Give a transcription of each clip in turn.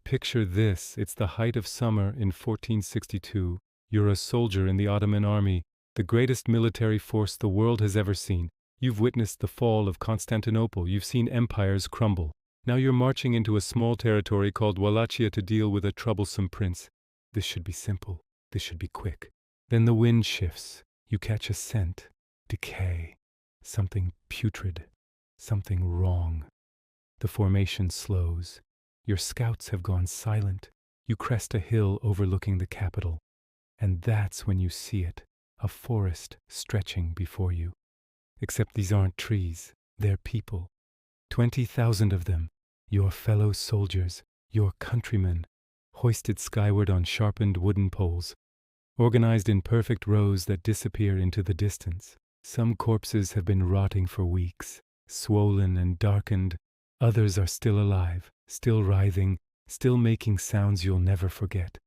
Picture this. It's the height of summer in 1462. You're a soldier in the Ottoman army, the greatest military force the world has ever seen. You've witnessed the fall of Constantinople. You've seen empires crumble. Now you're marching into a small territory called Wallachia to deal with a troublesome prince. This should be simple. This should be quick. Then the wind shifts. You catch a scent. Decay. Something putrid. Something wrong. The formation slows. Your scouts have gone silent. You crest a hill overlooking the capital. And that's when you see it, a forest stretching before you. Except these aren't trees, they're people. 20,000 of them, your fellow soldiers, your countrymen, hoisted skyward on sharpened wooden poles, organized in perfect rows that disappear into the distance. Some corpses have been rotting for weeks, swollen and darkened. Others are still alive, still writhing, still making sounds you'll never forget.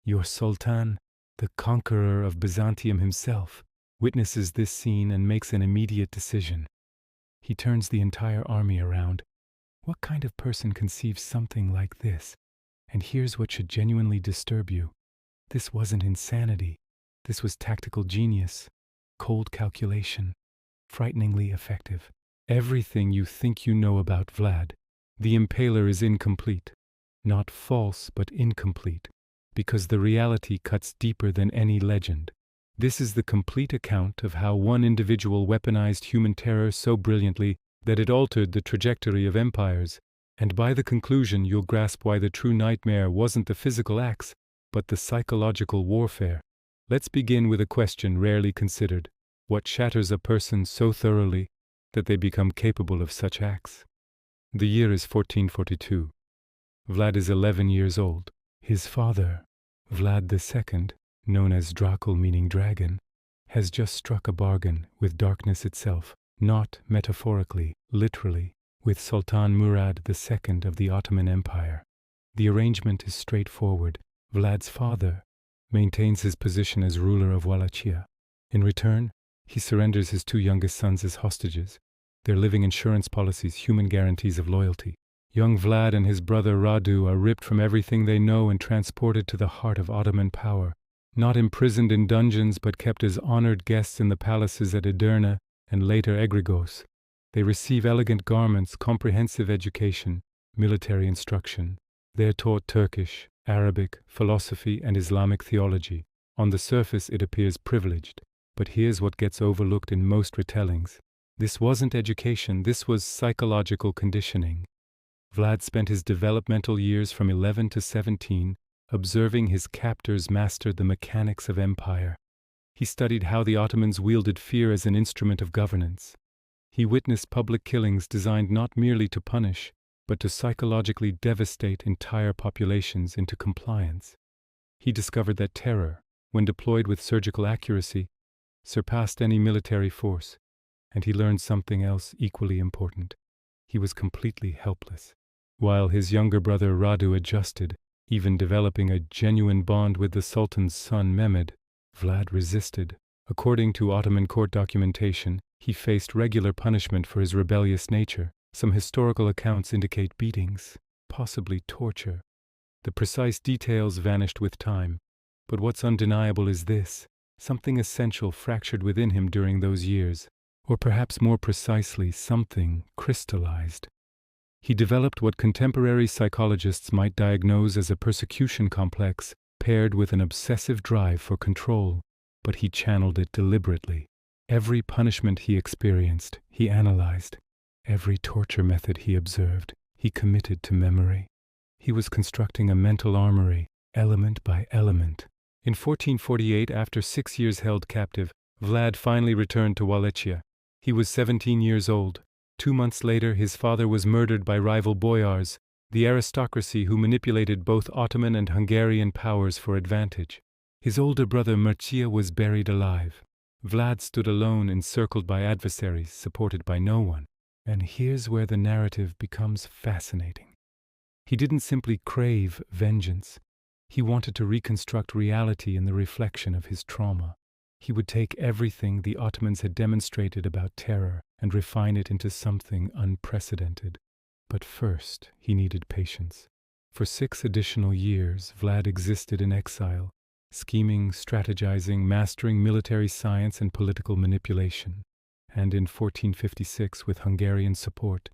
Your Sultan, the conqueror of Byzantium himself, witnesses this scene and makes an immediate decision. He turns the entire army around. What kind of person conceives something like this? And here's what should genuinely disturb you. This wasn't insanity. This was tactical genius, cold calculation, frighteningly effective. Everything you think you know about Vlad, the Impaler, is incomplete. Not false, but incomplete, because the reality cuts deeper than any legend. This is the complete account of how one individual weaponized human terror so brilliantly that it altered the trajectory of empires, and by the conclusion you'll grasp why the true nightmare wasn't the physical acts, but the psychological warfare. Let's begin with a question rarely considered. What shatters a person so thoroughly that they become capable of such acts? The year is 1442. Vlad is 11 years old. His father, Vlad II, known as Drakul meaning dragon, has just struck a bargain with darkness itself, not metaphorically, literally, with Sultan Murad II of the Ottoman Empire. The arrangement is straightforward. Vlad's father maintains his position as ruler of Wallachia. In return, he surrenders his two youngest sons as hostages, their living insurance policies, human guarantees of loyalty. Young Vlad and his brother Radu are ripped from everything they know and transported to the heart of Ottoman power, not imprisoned in dungeons but kept as honored guests in the palaces at Edirne and later Egrigos. They receive elegant garments, comprehensive education, military instruction. They are taught Turkish, Arabic, philosophy, and Islamic theology. On the surface it appears privileged, but here's what gets overlooked in most retellings. This wasn't education, this was psychological conditioning. Vlad spent his developmental years from 11 to 17 observing his captors master the mechanics of empire. He studied how the Ottomans wielded fear as an instrument of governance. He witnessed public killings designed not merely to punish, but to psychologically devastate entire populations into compliance. He discovered that terror, when deployed with surgical accuracy, surpassed any military force, and he learned something else equally important. He was completely helpless. While his younger brother Radu adjusted, even developing a genuine bond with the Sultan's son Mehmed, Vlad resisted. According to Ottoman court documentation, he faced regular punishment for his rebellious nature. Some historical accounts indicate beatings, possibly torture. The precise details vanished with time, but what's undeniable is this: something essential fractured within him during those years, or perhaps more precisely, something crystallized. He developed what contemporary psychologists might diagnose as a persecution complex paired with an obsessive drive for control, but he channeled it deliberately. Every punishment he experienced, he analyzed. Every torture method he observed, he committed to memory. He was constructing a mental armory, element by element. In 1448, after 6 years held captive, Vlad finally returned to Wallachia. He was 17 years old. 2 months later, his father was murdered by rival boyars, the aristocracy who manipulated both Ottoman and Hungarian powers for advantage. His older brother Mircea was buried alive. Vlad stood alone, encircled by adversaries, supported by no one. And here's where the narrative becomes fascinating. He didn't simply crave vengeance. He wanted to reconstruct reality in the reflection of his trauma. He would take everything the Ottomans had demonstrated about terror and refine it into something unprecedented. But first, he needed patience. For 6 additional years, Vlad existed in exile, scheming, strategizing, mastering military science and political manipulation. And in 1456, with Hungarian support,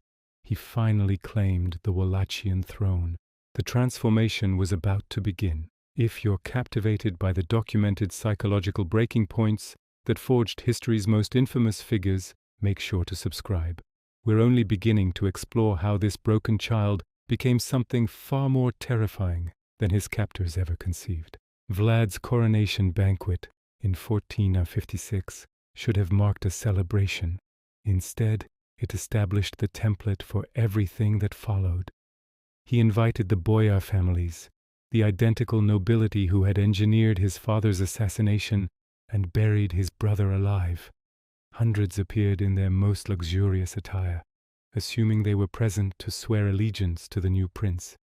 he finally claimed the Wallachian throne. The transformation was about to begin. If you're captivated by the documented psychological breaking points that forged history's most infamous figures, make sure to subscribe. We're only beginning to explore how this broken child became something far more terrifying than his captors ever conceived. Vlad's coronation banquet in 1456 should have marked a celebration. Instead, it established the template for everything that followed. He invited the boyar families, the identical nobility who had engineered his father's assassination and buried his brother alive. Hundreds appeared in their most luxurious attire, assuming they were present to swear allegiance to the new prince.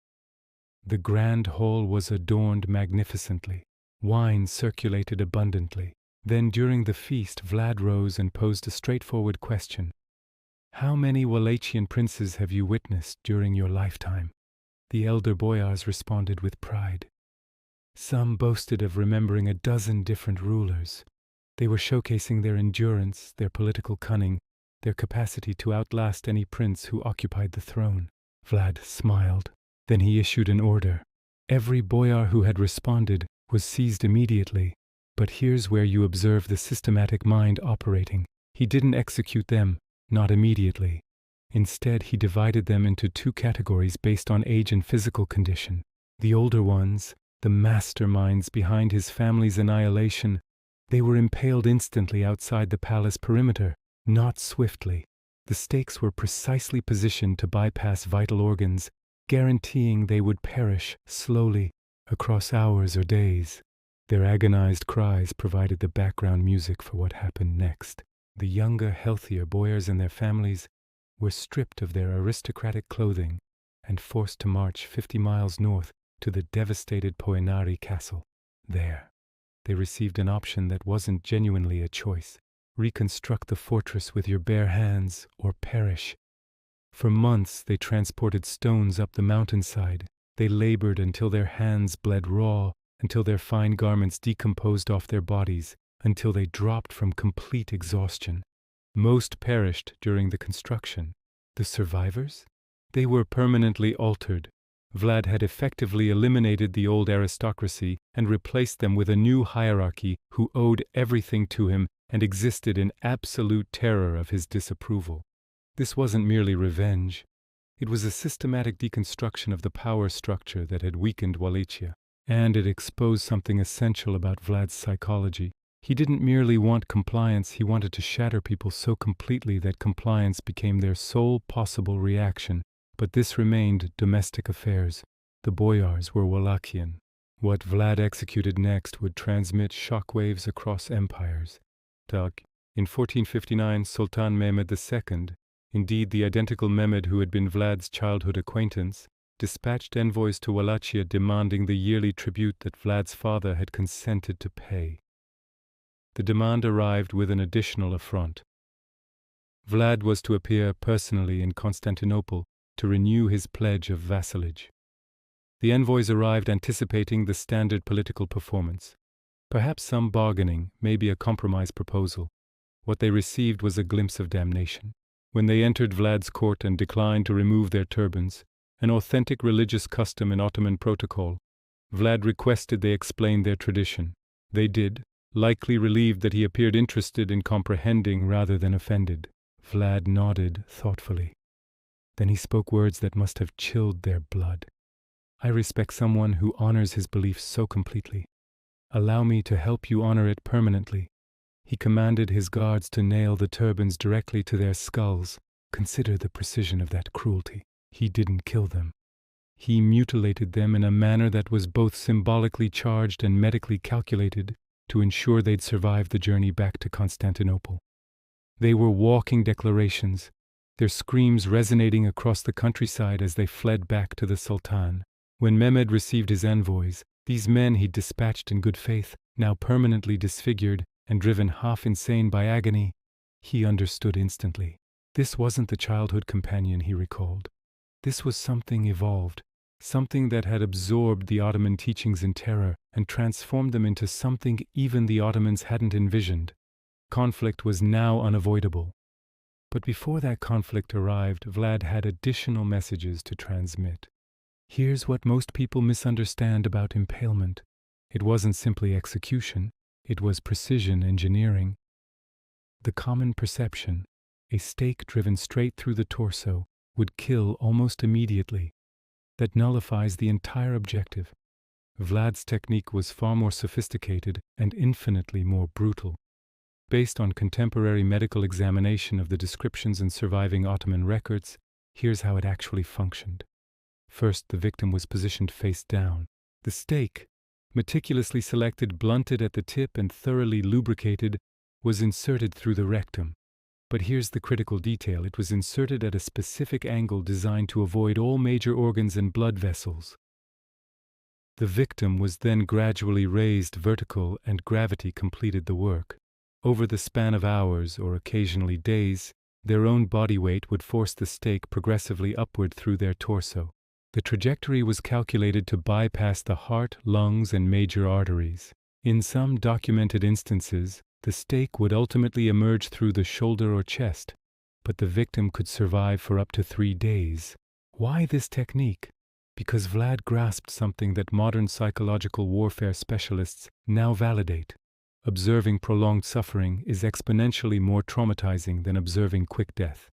The grand hall was adorned magnificently. Wine circulated abundantly. Then during the feast, Vlad rose and posed a straightforward question. How many Wallachian princes have you witnessed during your lifetime? The elder boyars responded with pride. Some boasted of remembering 12 different rulers. They were showcasing their endurance, their political cunning, their capacity to outlast any prince who occupied the throne. Vlad smiled. Then he issued an order. Every boyar who had responded was seized immediately. But here's where you observe the systematic mind operating. He didn't execute them, not immediately. Instead, he divided them into 2 categories based on age and physical condition. The older ones, the masterminds behind his family's annihilation, they were impaled instantly outside the palace perimeter, not swiftly. The stakes were precisely positioned to bypass vital organs, guaranteeing they would perish slowly across hours or days. Their agonized cries provided the background music for what happened next. The younger, healthier boyars and their families were stripped of their aristocratic clothing and forced to march 50 miles north to the devastated Poenari castle. There, they received an option that wasn't genuinely a choice. Reconstruct the fortress with your bare hands or perish. For months they transported stones up the mountainside. They labored until their hands bled raw, until their fine garments decomposed off their bodies, until they dropped from complete exhaustion. Most perished during the construction. The survivors? They were permanently altered. Vlad had effectively eliminated the old aristocracy and replaced them with a new hierarchy who owed everything to him and existed in absolute terror of his disapproval. This wasn't merely revenge. It was a systematic deconstruction of the power structure that had weakened Wallachia. And it exposed something essential about Vlad's psychology. He didn't merely want compliance, he wanted to shatter people so completely that compliance became their sole possible reaction. But this remained domestic affairs. The boyars were Wallachian. What Vlad executed next would transmit shockwaves across empires. In 1459, Sultan Mehmed II, indeed the identical Mehmed who had been Vlad's childhood acquaintance, dispatched envoys to Wallachia demanding the yearly tribute that Vlad's father had consented to pay. The demand arrived with an additional affront. Vlad was to appear personally in Constantinople to renew his pledge of vassalage. The envoys arrived anticipating the standard political performance. Perhaps some bargaining, maybe a compromise proposal. What they received was a glimpse of damnation. When they entered Vlad's court and declined to remove their turbans, an authentic religious custom in Ottoman protocol, Vlad requested they explain their tradition. They did, likely relieved that he appeared interested in comprehending rather than offended. Vlad nodded thoughtfully. Then he spoke words that must have chilled their blood. I respect someone who honors his beliefs so completely. Allow me to help you honor it permanently. He commanded his guards to nail the turbans directly to their skulls. Consider the precision of that cruelty. He didn't kill them. He mutilated them in a manner that was both symbolically charged and medically calculated to ensure they'd survive the journey back to Constantinople. They were walking declarations, their screams resonating across the countryside as they fled back to the Sultan. When Mehmed received his envoys, these men he'd dispatched in good faith, now permanently disfigured and driven half insane by agony, he understood instantly. This wasn't the childhood companion he recalled. This was something evolved, something that had absorbed the Ottoman teachings in terror and transformed them into something even the Ottomans hadn't envisioned. Conflict was now unavoidable. But before that conflict arrived, Vlad had additional messages to transmit. Here's what most people misunderstand about impalement. It wasn't simply execution, it was precision engineering. The common perception, a stake driven straight through the torso, would kill almost immediately. That nullifies the entire objective. Vlad's technique was far more sophisticated and infinitely more brutal. Based on contemporary medical examination of the descriptions in surviving Ottoman records, here's how it actually functioned. First, the victim was positioned face down. The stake, meticulously selected, blunted at the tip, and thoroughly lubricated, was inserted through the rectum. But here's the critical detail: it was inserted at a specific angle designed to avoid all major organs and blood vessels. The victim was then gradually raised vertical, and gravity completed the work. Over the span of hours, or occasionally days, their own body weight would force the stake progressively upward through their torso. The trajectory was calculated to bypass the heart, lungs, and major arteries. In some documented instances, the stake would ultimately emerge through the shoulder or chest, but the victim could survive for up to 3 days. Why this technique? Because Vlad grasped something that modern psychological warfare specialists now validate. Observing prolonged suffering is exponentially more traumatizing than observing quick death.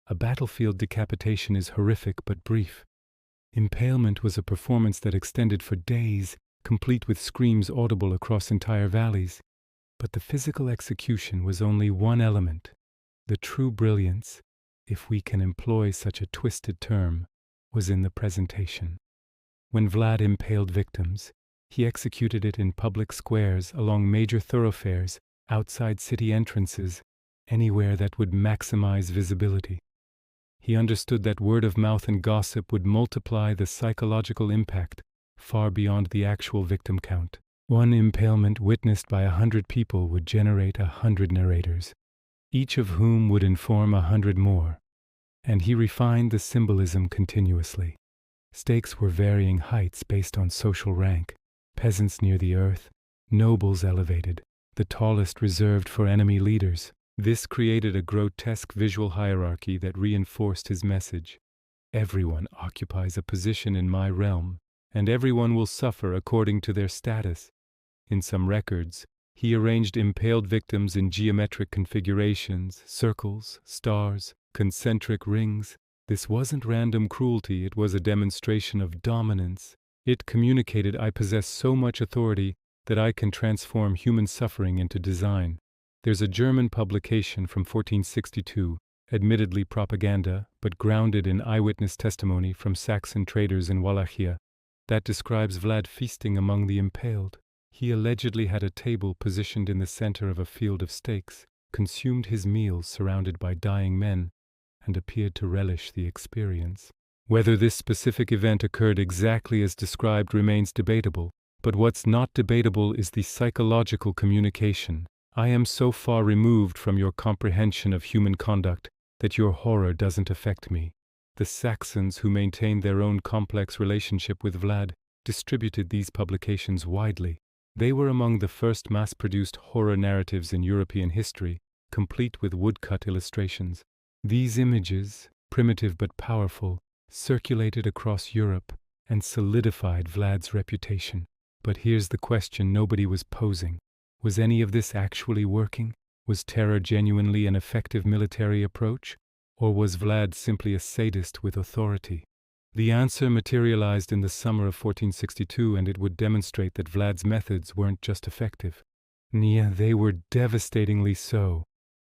A battlefield decapitation is horrific but brief. Impalement was a performance that extended for days, complete with screams audible across entire valleys. But the physical execution was only one element. The true brilliance, if we can employ such a twisted term, was in the presentation. When Vlad impaled victims, he executed it in public squares, along major thoroughfares, outside city entrances, anywhere that would maximize visibility. He understood that word of mouth and gossip would multiply the psychological impact far beyond the actual victim count. One impalement witnessed by 100 people would generate 100 narrators, each of whom would inform 100 more. And he refined the symbolism continuously. Stakes were varying heights based on social rank. Peasants near the earth, nobles elevated, the tallest reserved for enemy leaders. This created a grotesque visual hierarchy that reinforced his message. Everyone occupies a position in my realm, and everyone will suffer according to their status. In some records, he arranged impaled victims in geometric configurations, circles, stars, concentric rings. This wasn't random cruelty, it was a demonstration of dominance. It communicated, I possess so much authority that I can transform human suffering into design. There's a German publication from 1462, admittedly propaganda, but grounded in eyewitness testimony from Saxon traders in Wallachia, that describes Vlad feasting among the impaled. He allegedly had a table positioned in the center of a field of stakes, consumed his meals surrounded by dying men, and appeared to relish the experience. Whether this specific event occurred exactly as described remains debatable, but what's not debatable is the psychological communication. I am so far removed from your comprehension of human conduct that your horror doesn't affect me. The Saxons, who maintained their own complex relationship with Vlad, distributed these publications widely. They were among the first mass-produced horror narratives in European history, complete with woodcut illustrations. These images, primitive but powerful, circulated across Europe and solidified Vlad's reputation. But here's the question nobody was posing. Was any of this actually working? Was terror genuinely an effective military approach? Or was Vlad simply a sadist with authority? The answer materialized in the summer of 1462, and it would demonstrate that Vlad's methods weren't just effective. They were devastatingly so.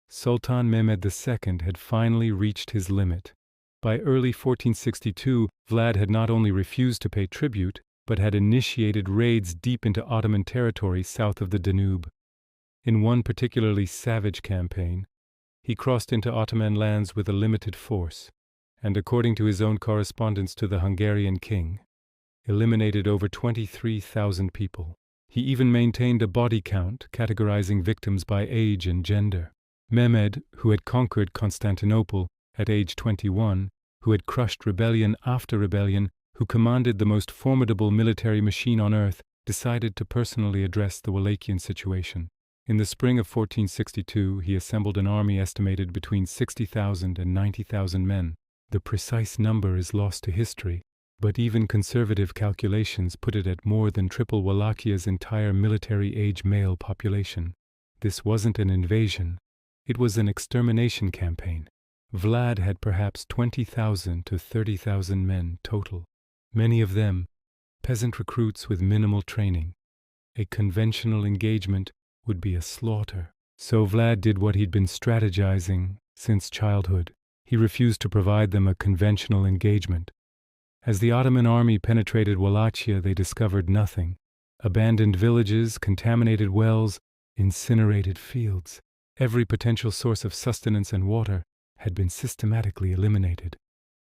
Sultan Mehmed II had finally reached his limit. By early 1462, Vlad had not only refused to pay tribute, but had initiated raids deep into Ottoman territory south of the Danube. In one particularly savage campaign, he crossed into Ottoman lands with a limited force, and according to his own correspondence to the Hungarian king, eliminated over 23,000 people. He even maintained a body count, categorizing victims by age and gender. Mehmed, who had conquered Constantinople at age 21, who had crushed rebellion after rebellion, who commanded the most formidable military machine on earth, decided to personally address the Wallachian situation. In the spring of 1462, he assembled an army estimated between 60,000 and 90,000 men. The precise number is lost to history, but even conservative calculations put it at more than triple Wallachia's entire military-age male population. This wasn't an invasion, it was an extermination campaign. Vlad had perhaps 20,000 to 30,000 men total, many of them peasant recruits with minimal training. A conventional engagement would be a slaughter. So Vlad did what he'd been strategizing since childhood. He refused to provide them a conventional engagement. As the Ottoman army penetrated Wallachia, they discovered nothing. Abandoned villages, contaminated wells, incinerated fields. Every potential source of sustenance and water had been systematically eliminated.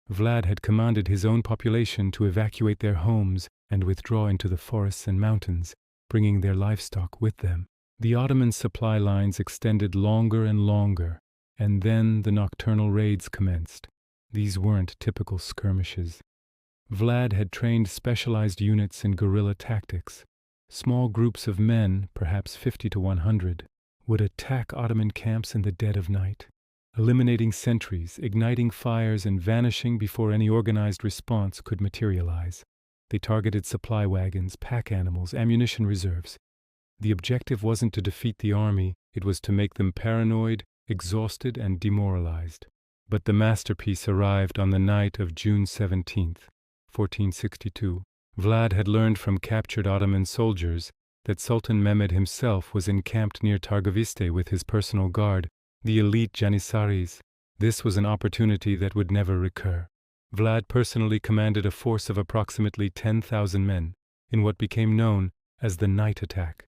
Vlad had commanded his own population to evacuate their homes and withdraw into the forests and mountains, bringing their livestock with them. The Ottoman supply lines extended longer and longer, and then the nocturnal raids commenced. These weren't typical skirmishes. Vlad had trained specialized units in guerrilla tactics. Small groups of men, perhaps 50 to 100, would attack Ottoman camps in the dead of night, eliminating sentries, igniting fires, and vanishing before any organized response could materialize. They targeted supply wagons, pack animals, ammunition reserves. The objective wasn't to defeat the army, it was to make them paranoid, exhausted, and demoralized. But the masterpiece arrived on the night of June 17, 1462. Vlad had learned from captured Ottoman soldiers that Sultan Mehmed himself was encamped near Targoviste with his personal guard, the elite Janissaries. This was an opportunity that would never recur. Vlad personally commanded a force of approximately 10,000 men, in what became known as the night attack.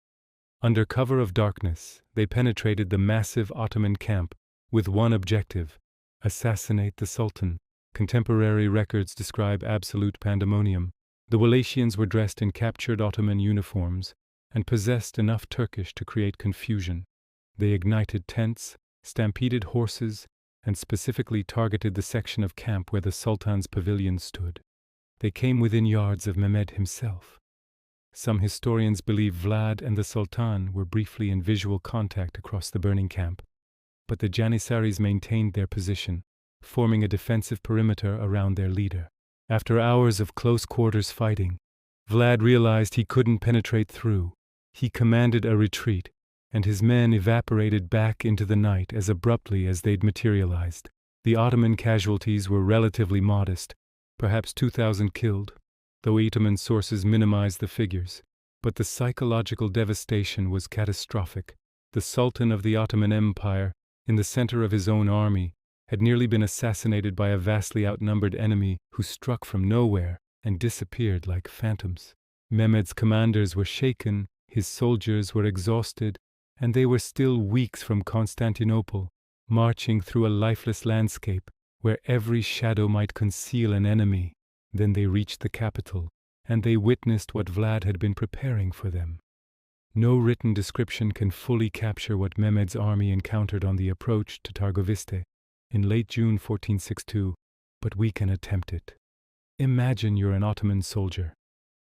Under cover of darkness, they penetrated the massive Ottoman camp with one objective: assassinate the Sultan. Contemporary records describe absolute pandemonium. The Wallachians were dressed in captured Ottoman uniforms and possessed enough Turkish to create confusion. They ignited tents, stampeded horses, and specifically targeted the section of camp where the Sultan's pavilion stood. They came within yards of Mehmed himself. Some historians believe Vlad and the Sultan were briefly in visual contact across the burning camp, but the Janissaries maintained their position, forming a defensive perimeter around their leader. After hours of close-quarters fighting, Vlad realized he couldn't penetrate through. He commanded a retreat, and his men evaporated back into the night as abruptly as they'd materialized. The Ottoman casualties were relatively modest, perhaps 2,000 killed, though Ottoman sources minimized the figures. But the psychological devastation was catastrophic. The Sultan of the Ottoman Empire, in the center of his own army, had nearly been assassinated by a vastly outnumbered enemy who struck from nowhere and disappeared like phantoms. Mehmed's commanders were shaken, his soldiers were exhausted, and they were still weeks from Constantinople, marching through a lifeless landscape where every shadow might conceal an enemy. Then they reached the capital, and they witnessed what Vlad had been preparing for them. No written description can fully capture what Mehmed's army encountered on the approach to Targoviste in late June 1462, but we can attempt it. Imagine you're an Ottoman soldier.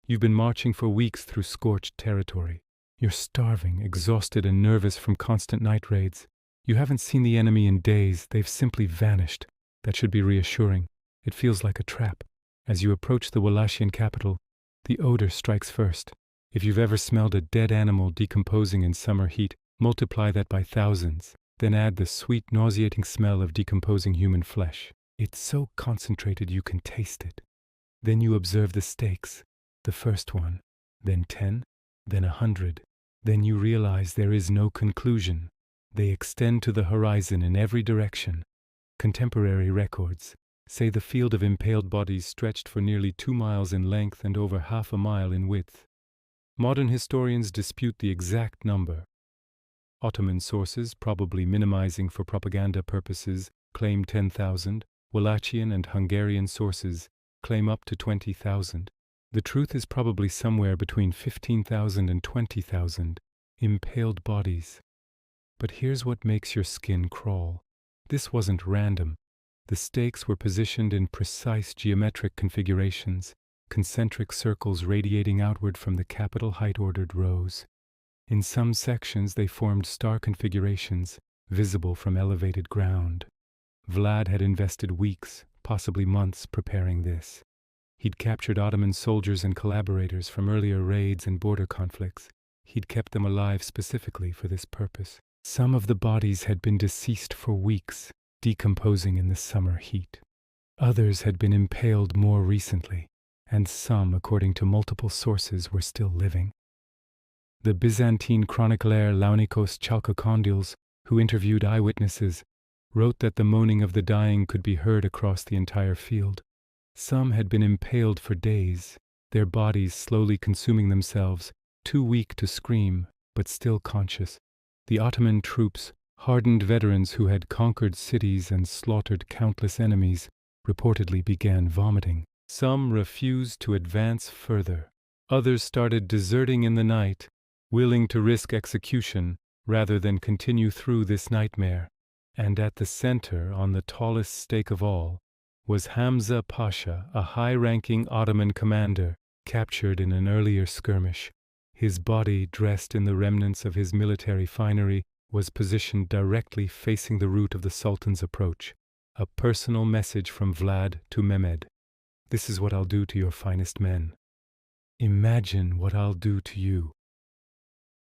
You've been marching for weeks through scorched territory. You're starving, exhausted, and nervous from constant night raids. You haven't seen the enemy in days, they've simply vanished. That should be reassuring. It feels like a trap. As you approach the Wallachian capital, the odor strikes first. If you've ever smelled a dead animal decomposing in summer heat, multiply that by thousands. Then add the sweet, nauseating smell of decomposing human flesh. It's so concentrated you can taste it. Then you observe the stakes. The first one, then 10, then 100. Then you realize there is no conclusion. They extend to the horizon in every direction. Contemporary records say the field of impaled bodies stretched for nearly 2 miles in length and over half a mile in width. Modern historians dispute the exact number. Ottoman sources, probably minimizing for propaganda purposes, claim 10,000. Wallachian and Hungarian sources claim up to 20,000. The truth is probably somewhere between 15,000 and 20,000 impaled bodies. But here's what makes your skin crawl. This wasn't random. The stakes were positioned in precise geometric configurations. concentric circles radiating outward from the capital height ordered rows. In some sections they formed star configurations, visible from elevated ground. Vlad had invested weeks, possibly months, preparing this. He'd captured Ottoman soldiers and collaborators from earlier raids and border conflicts. He'd kept them alive specifically for this purpose. Some of the bodies had been deceased for weeks, decomposing in the summer heat. Others had been impaled more recently, and some, according to multiple sources, were still living. The Byzantine chronicler Launikos Chalkokondyles, who interviewed eyewitnesses, wrote that the moaning of the dying could be heard across the entire field. Some had been impaled for days, their bodies slowly consuming themselves, too weak to scream, but still conscious. The Ottoman troops, hardened veterans who had conquered cities and slaughtered countless enemies, reportedly began vomiting. Some refused to advance further. Others started deserting in the night, willing to risk execution rather than continue through this nightmare. And at the center, on the tallest stake of all, was Hamza Pasha, a high-ranking Ottoman commander, captured in an earlier skirmish. His body, dressed in the remnants of his military finery, was positioned directly facing the route of the Sultan's approach. A personal message from Vlad to Mehmed. This is what I'll do to your finest men. Imagine what I'll do to you.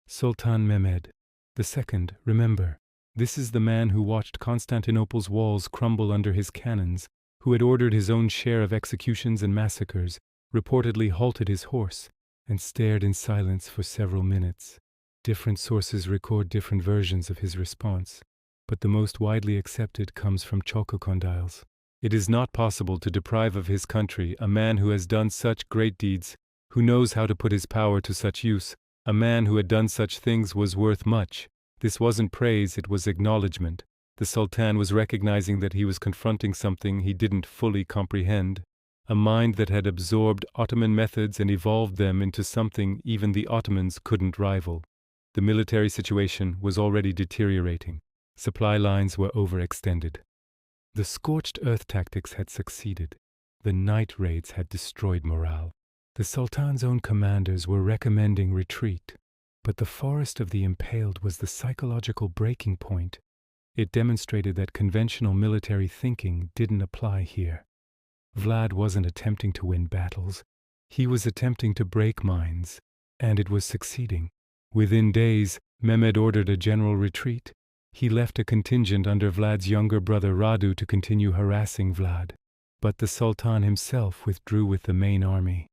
Sultan Mehmed II, remember, this is the man who watched Constantinople's walls crumble under his cannons, who had ordered his own share of executions and massacres, reportedly halted his horse, and stared in silence for several minutes. Different sources record different versions of his response, but the most widely accepted comes from Chalkokondyles. It is not possible to deprive of his country a man who has done such great deeds, who knows how to put his power to such use. A man who had done such things was worth much. This wasn't praise, it was acknowledgement. The Sultan was recognizing that he was confronting something he didn't fully comprehend. A mind that had absorbed Ottoman methods and evolved them into something even the Ottomans couldn't rival. The military situation was already deteriorating. Supply lines were overextended. The scorched earth tactics had succeeded. The night raids had destroyed morale. The Sultan's own commanders were recommending retreat, but the forest of the impaled was the psychological breaking point. It demonstrated that conventional military thinking didn't apply here. Vlad wasn't attempting to win battles. He was attempting to break minds, and it was succeeding. Within days, Mehmed ordered a general retreat. He left a contingent under Vlad's younger brother Radu to continue harassing Vlad, but the Sultan himself withdrew with the main army.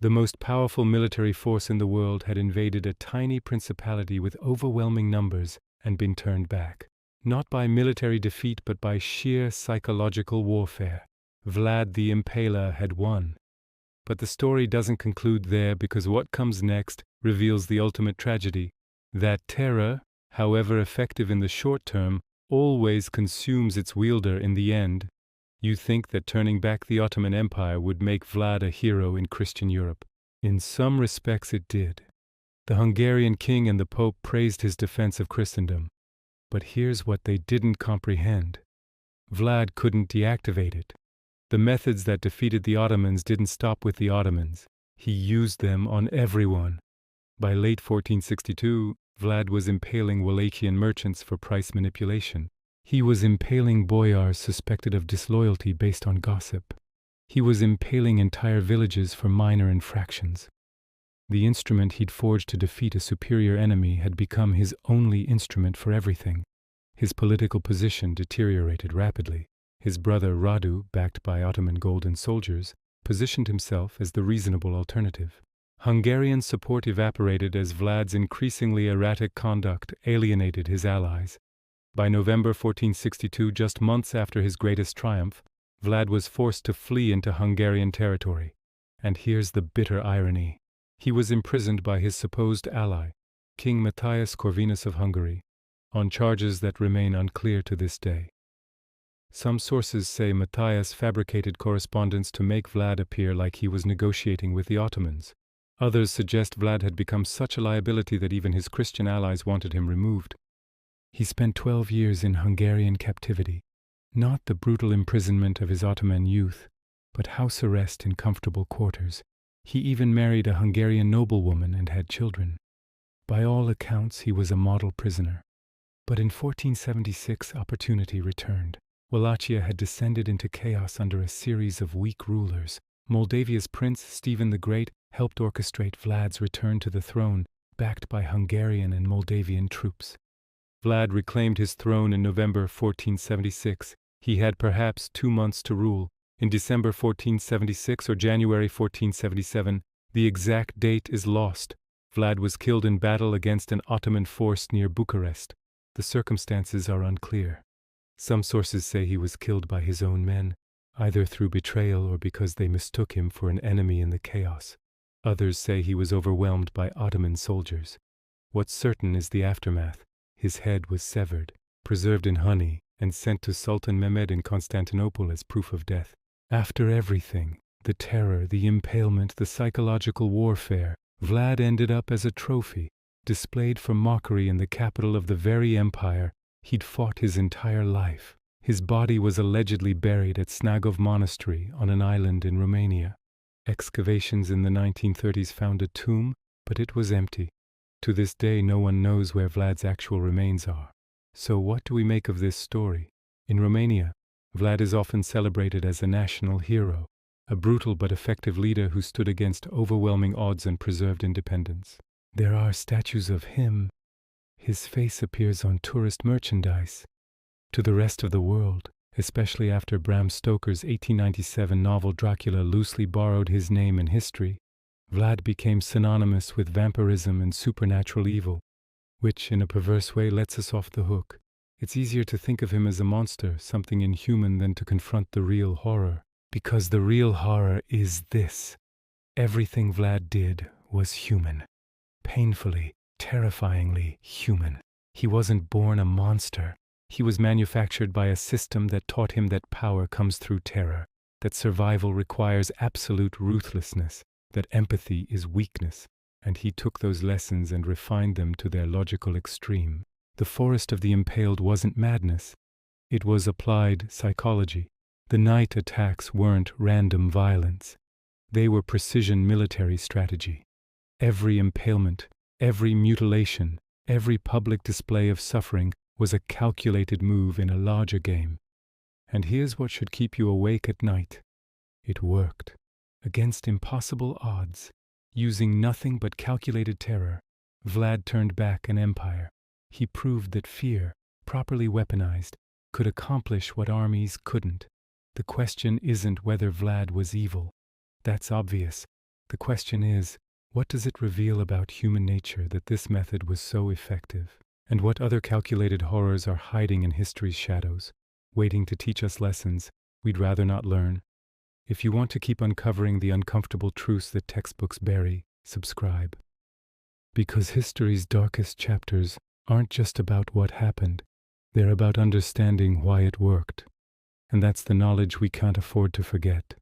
The most powerful military force in the world had invaded a tiny principality with overwhelming numbers and been turned back, not by military defeat but by sheer psychological warfare. Vlad the Impaler had won. But the story doesn't conclude there, because what comes next reveals the ultimate tragedy. That terror, however effective in the short term, always consumes its wielder in the end. You think that turning back the Ottoman Empire would make Vlad a hero in Christian Europe. In some respects it did. The Hungarian king and the Pope praised his defense of Christendom. But here's what they didn't comprehend. Vlad couldn't deactivate it. The methods that defeated the Ottomans didn't stop with the Ottomans. He used them on everyone. By late 1462, Vlad was impaling Wallachian merchants for price manipulation. He was impaling boyars suspected of disloyalty based on gossip. He was impaling entire villages for minor infractions. The instrument he'd forged to defeat a superior enemy had become his only instrument for everything. His political position deteriorated rapidly. His brother Radu, backed by Ottoman golden soldiers, positioned himself as the reasonable alternative. Hungarian support evaporated as Vlad's increasingly erratic conduct alienated his allies. By November 1462, just months after his greatest triumph, Vlad was forced to flee into Hungarian territory. And here's the bitter irony. He was imprisoned by his supposed ally, King Matthias Corvinus of Hungary, on charges that remain unclear to this day. Some sources say Matthias fabricated correspondence to make Vlad appear like he was negotiating with the Ottomans. Others suggest Vlad had become such a liability that even his Christian allies wanted him removed. He spent 12 years in Hungarian captivity, not the brutal imprisonment of his Ottoman youth, but house arrest in comfortable quarters. He even married a Hungarian noblewoman and had children. By all accounts, he was a model prisoner. But in 1476, opportunity returned. Wallachia had descended into chaos under a series of weak rulers. Moldavia's prince, Stephen the Great, helped orchestrate Vlad's return to the throne, backed by Hungarian and Moldavian troops. Vlad reclaimed his throne in November 1476. He had perhaps 2 months to rule. In December 1476 or January 1477, the exact date is lost. Vlad was killed in battle against an Ottoman force near Bucharest. The circumstances are unclear. Some sources say he was killed by his own men, either through betrayal or because they mistook him for an enemy in the chaos. Others say he was overwhelmed by Ottoman soldiers. What's certain is the aftermath. His head was severed, preserved in honey, and sent to Sultan Mehmed in Constantinople as proof of death. After everything, the terror, the impalement, the psychological warfare, Vlad ended up as a trophy, displayed for mockery in the capital of the very empire he'd fought his entire life. His body was allegedly buried at Snagov Monastery on an island in Romania. Excavations in the 1930s found a tomb, but it was empty. To this day, no one knows where Vlad's actual remains are. So what do we make of this story? In Romania, Vlad is often celebrated as a national hero, a brutal but effective leader who stood against overwhelming odds and preserved independence. There are statues of him. His face appears on tourist merchandise. To the rest of the world, especially after Bram Stoker's 1897 novel Dracula loosely borrowed his name in history, Vlad became synonymous with vampirism and supernatural evil, which, in a perverse way, lets us off the hook. It's easier to think of him as a monster, something inhuman, than to confront the real horror. Because the real horror is this. Everything Vlad did was human. Painfully, terrifyingly human. He wasn't born a monster. He was manufactured by a system that taught him that power comes through terror, that survival requires absolute ruthlessness, that empathy is weakness, and he took those lessons and refined them to their logical extreme. The Forest of the Impaled wasn't madness. It was applied psychology. The night attacks weren't random violence. They were precision military strategy. Every impalement, every mutilation, every public display of suffering was a calculated move in a larger game. And here's what should keep you awake at night. It worked. Against impossible odds, using nothing but calculated terror, Vlad turned back an empire. He proved that fear, properly weaponized, could accomplish what armies couldn't. The question isn't whether Vlad was evil. That's obvious. The question is, what does it reveal about human nature that this method was so effective? And what other calculated horrors are hiding in history's shadows, waiting to teach us lessons we'd rather not learn? If you want to keep uncovering the uncomfortable truths that textbooks bury, subscribe. Because history's darkest chapters aren't just about what happened, they're about understanding why it worked. And that's the knowledge we can't afford to forget.